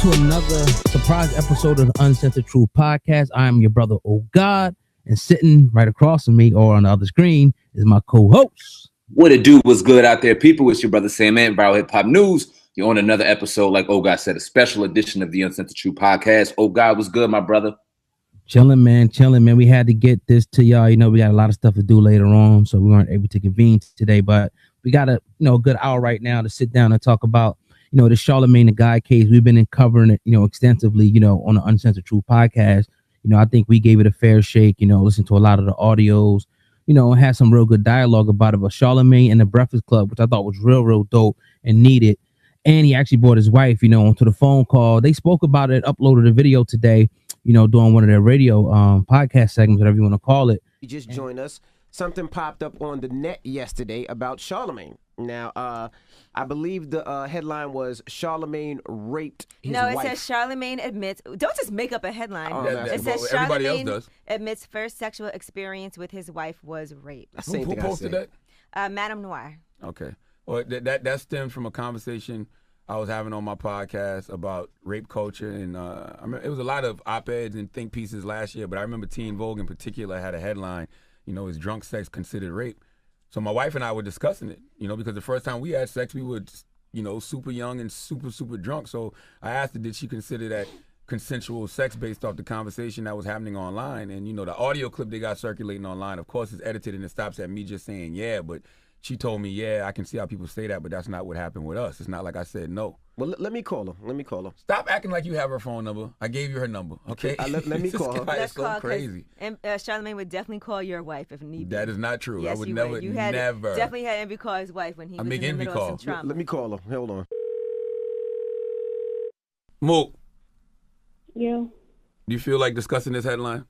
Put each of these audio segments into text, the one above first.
to another surprise episode of the Uncensored Truth Podcast. I am your brother, Oh God, and sitting right across from me or on the other screen is my co-host. What it do? Was good out there, people? It's your brother SamAnt, Viral Hip Hop News. You're on another episode, like Oh God said, a special edition of the Uncensored Truth Podcast. Oh God, was good, my brother? Chilling, man. We had to get this to y'all. You know, we got a lot of stuff to do later on, so we weren't able to convene today. But we got a good hour right now to sit down and talk about the Charlamagne the Guy case. We've been covering it, extensively, on the Uncensored Truth Podcast. I think we gave it a fair shake. Listened to a lot of the audios. And had some real good dialogue about it. But Charlamagne and the Breakfast Club, which I thought was real dope and needed. And he actually brought his wife, onto the phone call. They spoke about it, uploaded a video today, doing one of their radio podcast segments, whatever you want to call it. You just joined us. Something popped up on the net yesterday about Charlamagne. Now, I believe the headline was Charlamagne raped his wife. No, it says Charlamagne admits. Don't just make up a headline. It says everybody else does. Admits first sexual experience with his wife was rape. Who posted that? Madame Noir. Okay. Well, that stemmed from a conversation I was having on my podcast about rape culture, and I remember it was a lot of op-eds and think pieces last year, but I remember Teen Vogue in particular had a headline, is drunk sex considered rape? So my wife and I were discussing it, because the first time we had sex, we were, super young and super drunk. So I asked her, did she consider that consensual sex based off the conversation that was happening online? And, the audio clip they got circulating online, of course, is edited and it stops at me just saying, yeah, but she told me, yeah, I can see how people say that, but that's not what happened with us. It's not like I said no. Well, let me call her. Stop acting like you have her phone number. I gave you her number, okay? Let me call her. It's so crazy. And Charlamagne would definitely call your wife if need be. That is not true. Yes, I would you never, would. You never. Definitely had Envy call his wife when he was in the middle of some trauma. Let me call her. Hold on. Mook. Yeah. Do you feel like discussing this headline?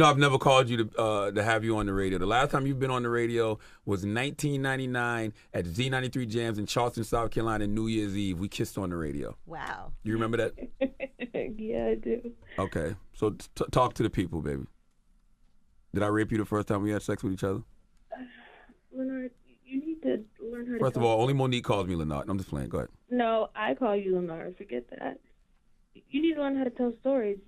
I've never called you to have you on the radio. The last time you've been on the radio was 1999 at Z93 Jams in Charleston, South Carolina, New Year's Eve. We kissed on the radio. Wow. You remember that? Yeah, I do. Okay. So talk to the people, baby. Did I rape you the first time we had sex with each other? Leonard, you need to learn how to First of all, only Monique calls me Leonard. I'm just playing. Go ahead. No, I call you Leonard. Forget that. You need to learn how to tell stories.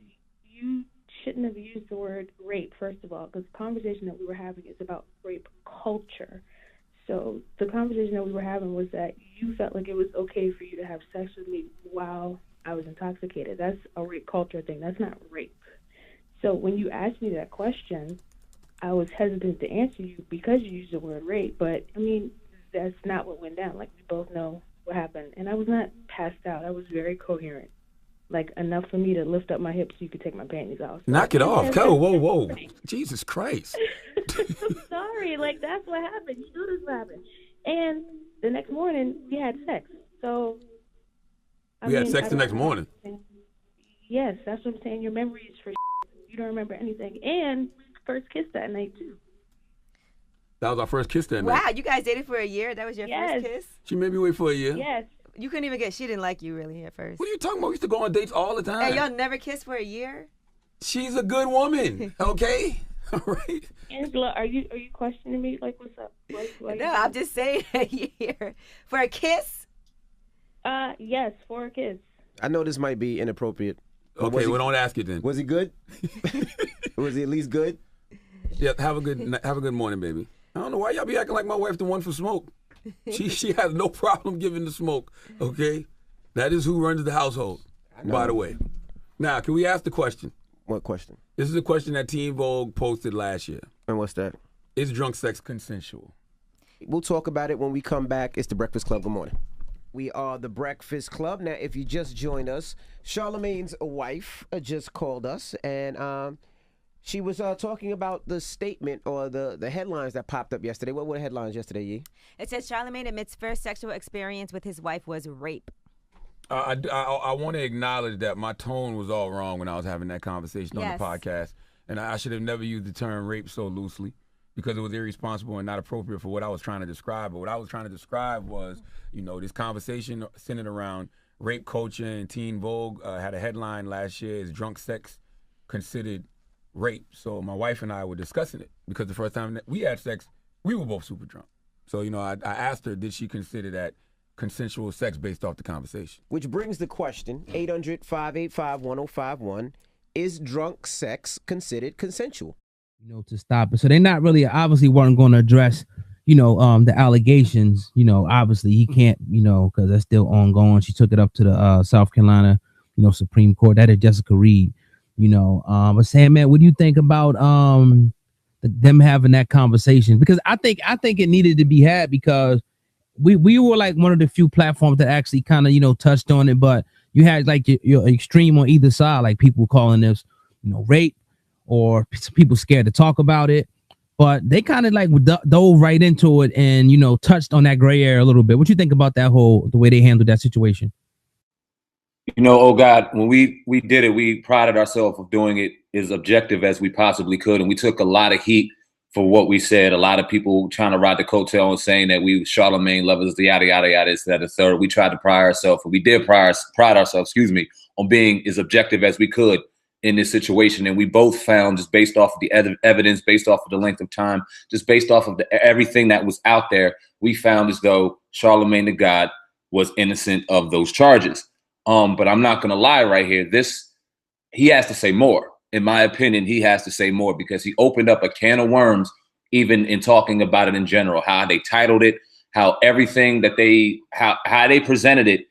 You shouldn't have used the word rape, first of all, because the conversation that we were having is about rape culture. So the conversation that we were having was that you felt like it was okay for you to have sex with me while I was intoxicated. That's a rape culture thing. That's not rape. So when you asked me that question, I was hesitant to answer you because you used the word rape. But, that's not what went down. Like, we both know what happened. And I was not passed out. I was very coherent. Like, enough for me to lift up my hips so you could take my panties off. Knock it off. Whoa. Jesus Christ. I'm sorry. Like, that's what happened. You know this happened. And the next morning, we had sex. So, we had sex the next morning? Yes, that's what I'm saying. Your memory is for you don't remember anything. And we first kissed that night, too. That was our first kiss that night. Wow, you guys dated for a year? That was your first kiss? She made me wait for a year. Yes. You couldn't even she didn't like you really at first. What are you talking about? We used to go on dates all the time. And y'all never kissed for a year? She's a good woman, okay? All right. Angela, are you questioning me? Like, what's up? No, I'm just saying a year. For a kiss? Yes, for a kiss. I know this might be inappropriate. Okay, well, don't ask it then. Was he good? Was he at least good? Yeah, have a good morning, baby. I don't know why y'all be acting like my wife the one for smoke. She has no problem giving the smoke, okay? That is who runs the household, by the way. Now, can we ask the question? What question? This is a question that Teen Vogue posted last year. And what's that? Is drunk sex consensual? We'll talk about it when we come back. It's The Breakfast Club. Good morning. We are The Breakfast Club. Now, if you just joined us, Charlamagne's wife just called us, and she was talking about the statement or the headlines that popped up yesterday. What were the headlines yesterday, Yee? It says Charlamagne admits first sexual experience with his wife was rape. I want to acknowledge that my tone was all wrong when I was having that conversation on the podcast. And I should have never used the term rape so loosely because it was irresponsible and not appropriate for what I was trying to describe. But what I was trying to describe was, this conversation centered around rape culture, and Teen Vogue had a headline last year, is drunk sex considered rape. So my wife and I were discussing it because the first time that we had sex, we were both super drunk. So, I asked her, did she consider that consensual sex based off the conversation. Which brings the question, 800-585-1051, is drunk sex considered consensual? You know, to stop it. So they're not really, obviously weren't going to address, you know, the allegations. You know, obviously he can't, you know, because that's still ongoing. She took it up to the South Carolina, you know, Supreme Court. That is Jessica Reed, you know. But SamAnt, what do you think about them having that conversation? Because I think it needed to be had, because we were like one of the few platforms that actually kind of, you know, touched on it. But you had like your extreme on either side, like people calling this, you know, rape, or people scared to talk about it. But they kind of like dove right into it and, you know, touched on that gray area a little bit. What you think about that the way they handled that situation? You know, oh God, when we did it, we prided ourselves of doing it as objective as we possibly could. And we took a lot of heat for what we said. A lot of people trying to ride the coattail and saying that we Charlamagne lovers, the yada, yada, yada, this, that, and third. We tried to pride ourselves, and we did pride ourselves, on being as objective as we could in this situation. And we both found, just based off of the evidence, based off of the length of time, just based off of everything that was out there, we found as though Charlamagne the God was innocent of those charges. But I'm not going to lie right here. He has to say more. In my opinion, he has to say more, because he opened up a can of worms, even in talking about it in general, how they titled it, how everything that how they presented it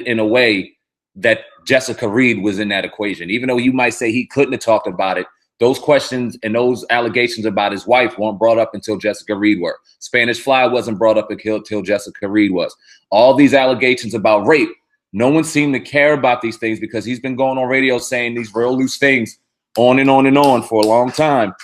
in a way that Jessica Reed was in that equation. Even though you might say he couldn't have talked about it, those questions and those allegations about his wife weren't brought up until Jessica Reed were. Spanish Fly wasn't brought up until Jessica Reed was. All these allegations about rape, no one seemed to care about these things, because he's been going on radio saying these real loose things on and on and on for a long time.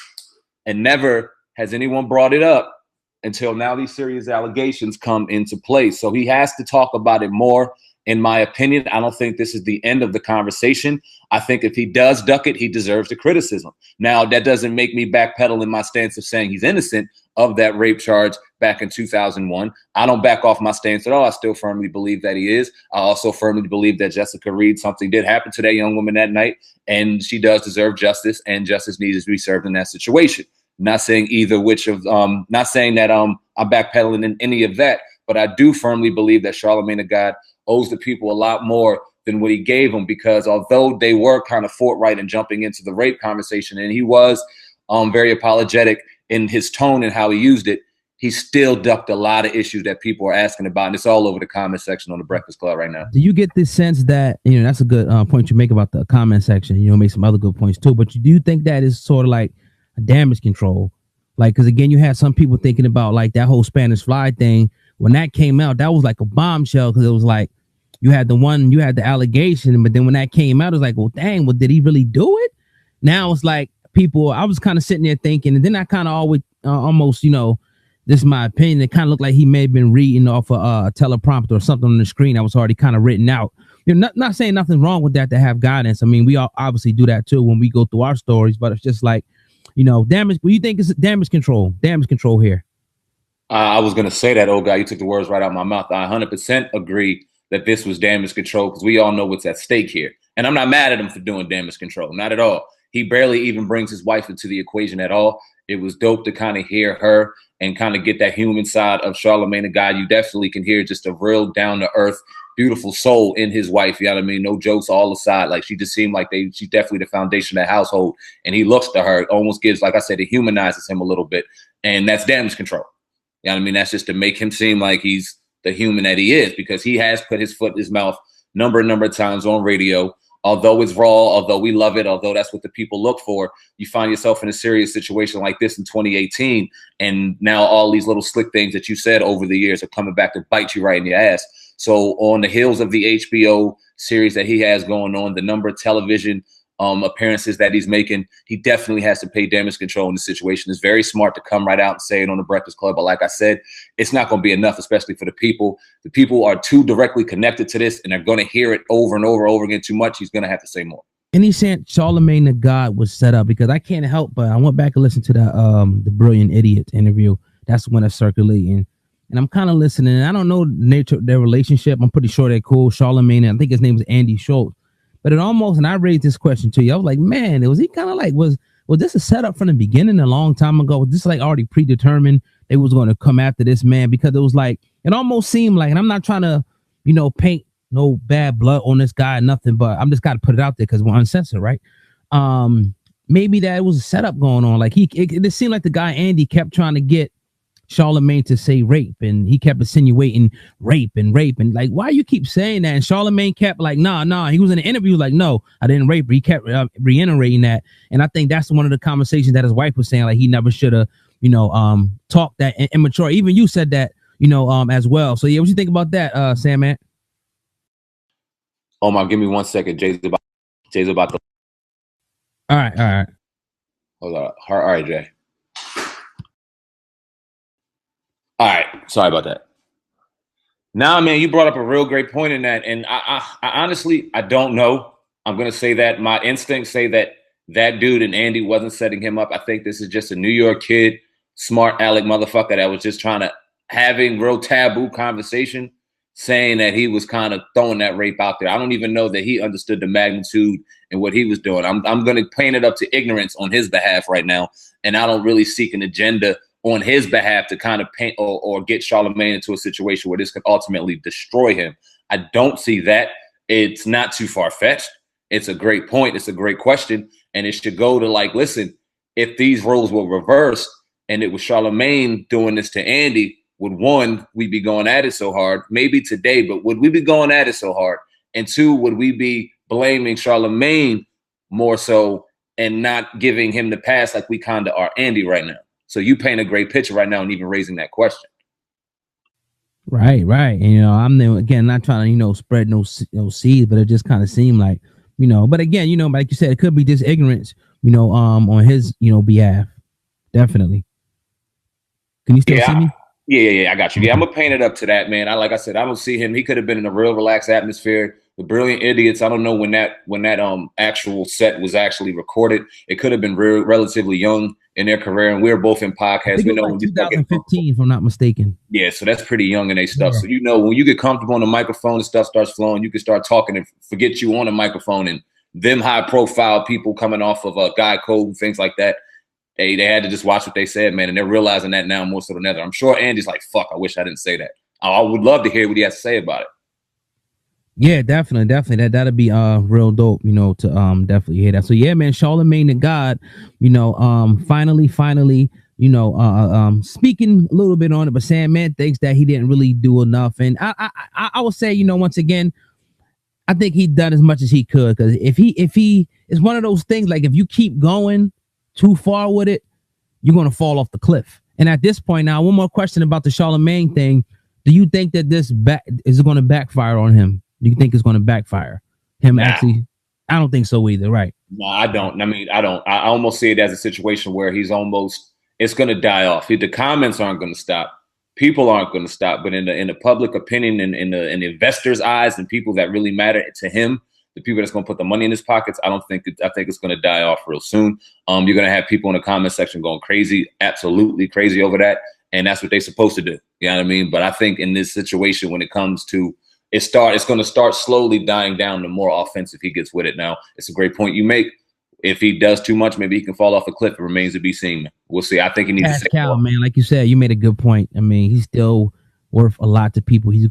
And never has anyone brought it up until now these serious allegations come into place. So he has to talk about it more, in my opinion. I don't think this is the end of the conversation. I think if he does duck it, he deserves the criticism. Now, that doesn't make me backpedal in my stance of saying he's innocent of that rape charge back in 2001. I don't back off my stance at all. I still firmly believe that he is. I also firmly believe that Jessica Reed, something did happen to that young woman that night, and she does deserve justice, and justice needs to be served in that situation. Not saying either which of, not saying that I'm backpedaling in any of that, but I do firmly believe that Charlamagne the God owes the people a lot more than what he gave them, because although they were kind of forthright in jumping into the rape conversation, and he was very apologetic in his tone and how he used it, he still ducked a lot of issues that people are asking about, and it's all over the comment section on the Breakfast Club right now. Do you get this sense that, you know, that's a good point you make about the comment section, you know, make some other good points too, but do you think that is sort of like a damage control? Like, because again, you had some people thinking about like that whole Spanish Fly thing. When that came out, that was like a bombshell, because it was like you had the allegation, but then when that came out, it was like, well, dang, well, did he really do it? Now it's like people, I was kind of sitting there thinking, and then I kind of always almost, you know, this is my opinion, it kind of looked like he may have been reading off a teleprompter or something on the screen that was already kind of written out. You're not saying nothing wrong with that to have guidance. I mean, we all obviously do that too when we go through our stories, but it's just like, you know, damage. What do you think is damage control? Damage control here. I was going to say that, oh God, you took the words right out of my mouth. I 100% agree that this was damage control, because we all know what's at stake here. And I'm not mad at him for doing damage control, not at all. He barely even brings his wife into the equation at all. It was dope to kind of hear her and kind of get that human side of Charlamagne the God. You definitely can hear just a real down-to-earth, beautiful soul in his wife. You know what I mean? No jokes all aside. Like, she just seemed like she's definitely the foundation of that household. And he looks to her, almost gives, like I said, it humanizes him a little bit. And that's damage control. You know what I mean? That's just to make him seem like he's the human that he is, because he has put his foot in his mouth number of times on radio. Although it's raw, although we love it, although that's what the people look for, you find yourself in a serious situation like this in 2018. And now all these little slick things that you said over the years are coming back to bite you right in your ass. So on the heels of the HBO series that he has going on, the number of television appearances that he's making, he definitely has to pay damage control in the situation. It's very smart to come right out and say it on the Breakfast Club. But like I said, it's not going to be enough, especially for the people. The people are too directly connected to this, and they're going to hear it over and over again too much. He's going to have to say more. And he's saying Charlamagne the God was set up, because I can't help but I went back and listened to the Brilliant Idiot interview. That's when it's circulating. And I'm kind of listening. And I don't know the nature of their relationship. I'm pretty sure they're cool. Charlamagne, I think his name is Andy Schultz. But it almost, and I raised this question to you, I was like, man, was he kind of like, was this a setup from the beginning a long time ago? Was this like already predetermined they was going to come after this man, because it was like, it almost seemed like, and I'm not trying to, paint no bad blood on this guy or nothing, but I'm just got to put it out there because we're uncensored, right? Maybe that was a setup going on. Like it seemed like the guy Andy kept trying to get Charlamagne to say rape, and he kept insinuating rape, and like, why you keep saying that? And Charlamagne kept like, nah. He was in an interview like, no, I didn't rape her. He kept reiterating that, and I think that's one of the conversations that his wife was saying, like he never should have, talked that immature. Even you said that, as well. So yeah, what you think about that, SamAnt? Oh my, give me 1 second. Jay's about to. All right. Hold on. All right, Jay. All right, sorry about that. Nah, man, you brought up a real great point in that, and I honestly, I don't know. I'm gonna say that my instincts say that dude and Andy wasn't setting him up. I think this is just a New York kid, smart aleck motherfucker that was just trying to having real taboo conversation, saying that he was kind of throwing that rape out there. I don't even know that he understood the magnitude and what he was doing. I'm gonna paint it up to ignorance on his behalf right now, and I don't really seek an agenda on his behalf to kind of paint or get Charlamagne into a situation where this could ultimately destroy him. I don't see that. It's not too far-fetched. It's a great point. It's a great question. And it should go to like, listen, if these roles were reversed and it was Charlamagne doing this to Andy, would one, we be going at it so hard? Maybe today, but would we be going at it so hard? And two, would we be blaming Charlamagne more so and not giving him the pass like we kind of are Andy right now? So you paint a great picture right now, and even raising that question. Right. And, I'm again not trying to spread no seeds, but it just kind of seemed like But again, like you said, it could be just ignorance, on his behalf. Definitely. Can you still see me? Yeah, I got you. Yeah, I'm gonna paint it up to that, man. Like I said, I don't see him. He could have been in a real relaxed atmosphere. The Brilliant Idiots. I don't know when that actual set was actually recorded. It could have been relatively young in their career, and we're both in podcasts. We know when 2015, if I'm not mistaken. Yeah, so that's pretty young in their stuff. Yeah. So when you get comfortable on the microphone and stuff starts flowing, you can start talking and forget you on the microphone. And them high profile people coming off of a guy code and things like that. They had to just watch what they said, man, and they're realizing that now more so than ever. I'm sure Andy's like, fuck, I wish I didn't say that. I would love to hear what he has to say about it. Yeah, definitely. That'd be real dope, to definitely hear that. So yeah, man, Charlamagne the God, finally, speaking a little bit on it, but SamAnt thinks that he didn't really do enough. And I would say, once again, I think he done as much as he could, because if he it's one of those things, like if you keep going too far with it, you're gonna fall off the cliff. And at this point now, one more question about the Charlamagne thing. Do you think that this is going to backfire on him? Do you think it's going to backfire him? Actually, I don't think so either. Right. No, I don't. I don't. I almost see it as a situation where it's going to die off. The comments aren't going to stop. People aren't going to stop. But in the public opinion and in the investors' eyes and people that really matter to him, the people that's going to put the money in his pockets, I think it's going to die off real soon. You're going to have people in the comment section going crazy, absolutely crazy over that. And that's what they're supposed to do. You know what I mean? But I think in this situation, when it comes to it's going to start slowly dying down the more offensive he gets with it. Now, it's a great point you make. If he does too much, maybe he can fall off a cliff. It remains to be seen. We'll see. I think he needs to say Cal, man. Like you said, you made a good point. I mean, he's still worth a lot to people. He's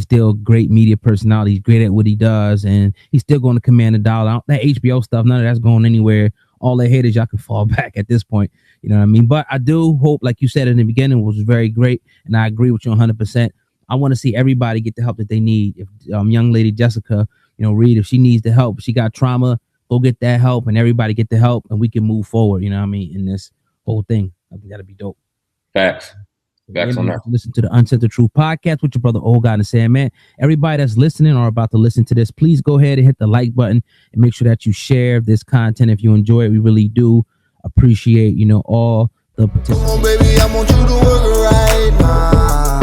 still great media personality. He's great at what he does, and he's still going to command a dollar. That HBO stuff, none of that's going anywhere. All they hate is y'all can fall back at this point. You know what I mean? But I do hope, like you said in the beginning, was very great, and I agree with you 100%. I want to see everybody get the help that they need. If young lady Jessica, Reed, if she needs the help, she got trauma, go get that help, and everybody get the help, and we can move forward. You know what I mean? In this whole thing, I think that'd be dope. Facts. Facts on that. Listen to the Uncensored Truth podcast with your brother, Old God, and SamAnt. Everybody that's listening or about to listen to this, please go ahead and hit the like button and make sure that you share this content if you enjoy it. We really do appreciate, all the participants. Come on, baby, I want you to work right now.